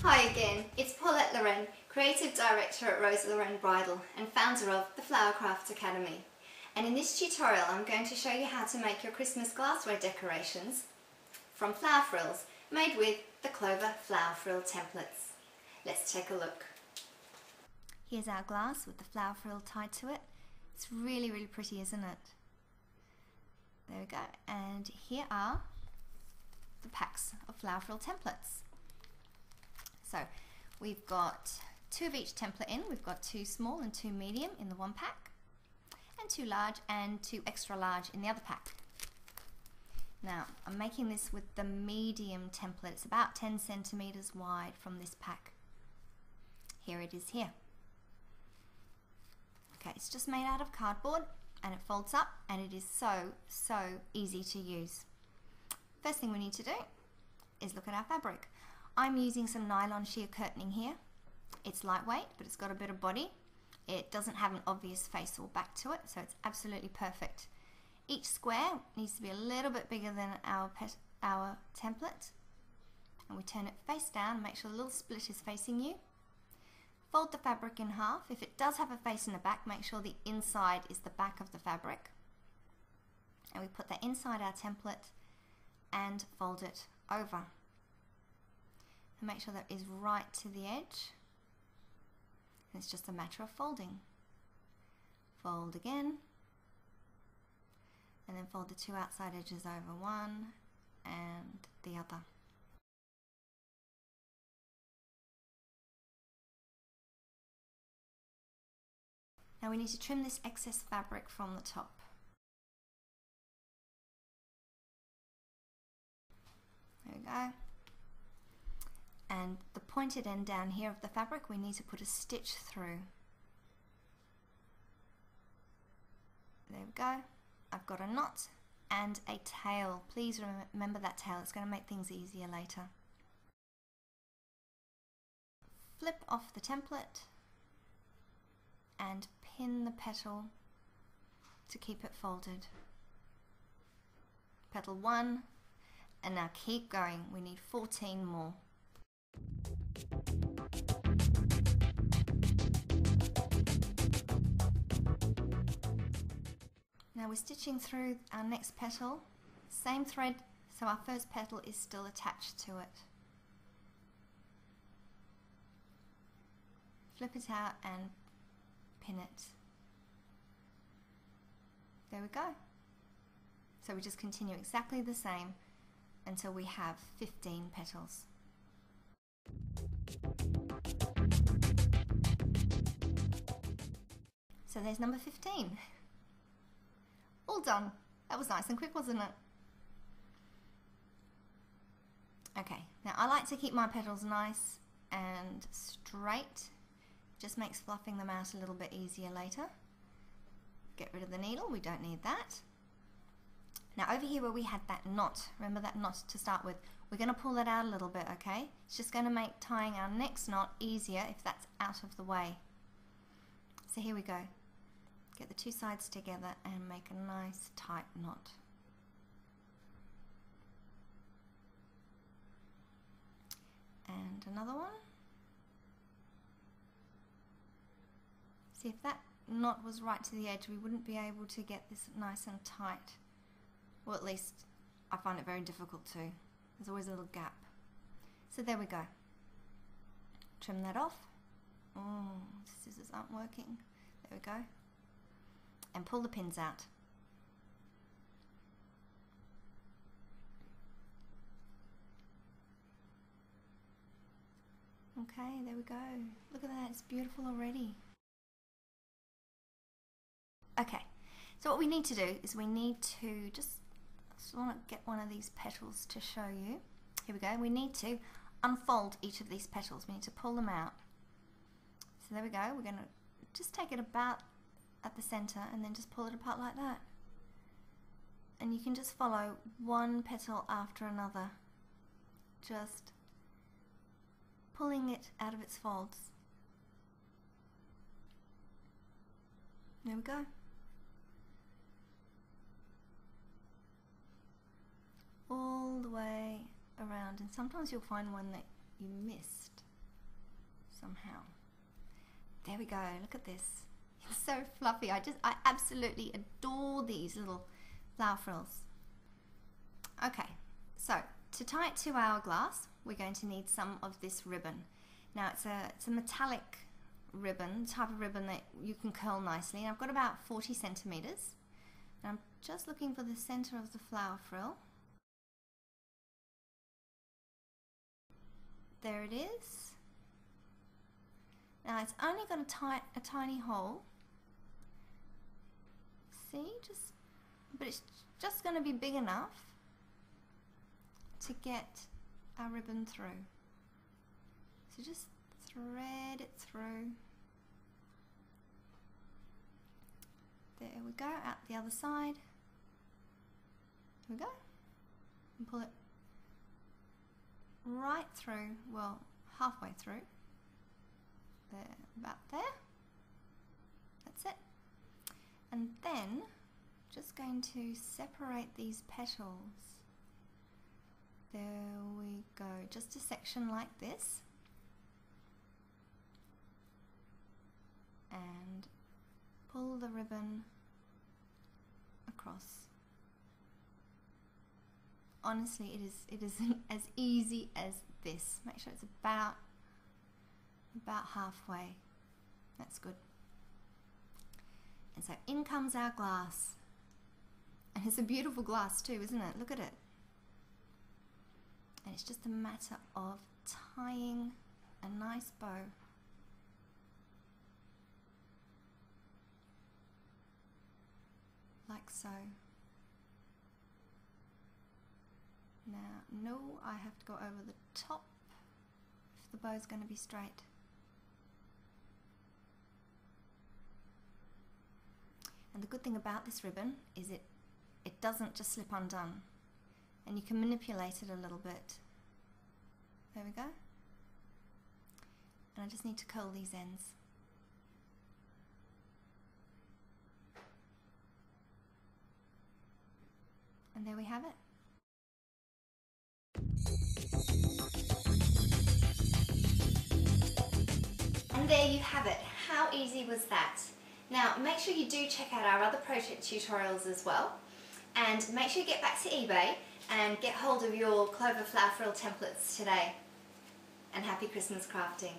Hi again, it's Paulette Loren, Creative Director at Rosa Loren Bridal and founder of the Flower Craft Academy. And in this tutorial I'm going to show you how to make your Christmas glassware decorations from Flower Frills, made with the Clover Flower Frill templates. Let's take a look. Here's our glass with the flower frill tied to it. It's really pretty, isn't it? There we go. And here are the packs of flower frill templates. So we've got 2 of each template in. We've got 2 small and 2 medium in the one pack, and 2 large and 2 extra large in the other pack. Now I'm making this with the medium template. It's about 10 centimeters wide from this pack. Here it is here. Okay, it's just made out of cardboard and it folds up, and it is so easy to use. First thing we need to do is look at our fabric. I'm using some nylon sheer curtaining here. It's lightweight, but it's got a bit of body. It doesn't have an obvious face or back to it, so it's absolutely perfect. Each square needs to be a little bit bigger than our template. And we turn it face down, make sure the little split is facing you. Fold the fabric in half. If it does have a face and a back, make sure the inside is the back of the fabric. And we put that inside our template and fold it over. And make sure that is right to the edge. And it's just a matter of folding. Fold again. And then fold the 2 outside edges over, one and the other. Now we need to trim this excess fabric from the top. There we go. And the pointed end down here of the fabric, we need to put a stitch through. There we go. I've got a knot and a tail. Please remember that tail, it's going to make things easier later. Flip off the template and pin the petal to keep it folded. Petal 1, and now keep going. We need 14 more. Now we're stitching through our next petal, same thread, so our first petal is still attached to it. Flip it out and pin it. There we go. So we just continue exactly the same until we have 15 petals. So there's number 15. All done. That was nice and quick, wasn't it? Okay, now I like to keep my petals nice and straight. Just makes fluffing them out a little bit easier later. Get rid of the needle, we don't need that. Now over here where we had that knot, remember that knot to start with, we're going to pull that out a little bit, okay? It's just going to make tying our next knot easier if that's out of the way. So here we go. Get the 2 sides together and make a nice tight knot. And another one. See, if that knot was right to the edge, we wouldn't be able to get this nice and tight. Well, at least I find it very difficult to. There's always a little gap. So there we go. Trim that off. Oh, scissors aren't working. There we go. And pull the pins out. Okay, there we go. Look at that, it's beautiful already. Okay, so what we need to do is we need to just want to get one of these petals to show you. Here we go. We need to unfold each of these petals. We need to pull them out. So there we go. We're going to just take it about at the center and then just pull it apart like that. And you can just follow one petal after another, just pulling it out of its folds. There we go. around, and sometimes you'll find one that you missed somehow. There we go, look at this. It's so fluffy. I absolutely adore these little flower frills. Okay, so to tie it to our glass, we're going to need some of this ribbon. Now it's a metallic ribbon, type of ribbon that you can curl nicely. And I've got about 40 centimeters. And I'm just looking for the center of the flower frill. There it is. Now it's only got a tiny hole. See, but it's just going to be big enough to get our ribbon through. So just thread it through. There we go, out the other side. Here we go. And pull it right through, well, halfway through. There, about there. That's it. And then, just going to separate these petals. There we go, just a section like this. And pull the ribbon across. Honestly, it isn't as easy as this. Make sure it's about halfway. That's good. And so in comes our glass. And it's a beautiful glass too, isn't it? Look at it. And it's just a matter of tying a nice bow. Like so. Now, no, I have to go over the top if the bow's going to be straight. And the good thing about this ribbon is it doesn't just slip undone, and you can manipulate it a little bit. There we go. And I just need to curl these ends. And there we have it. And there you have it. How easy was that? Now make sure you do check out our other project tutorials as well, and make sure you get back to eBay and get hold of your Clover Flower Frill templates today. And happy Christmas crafting!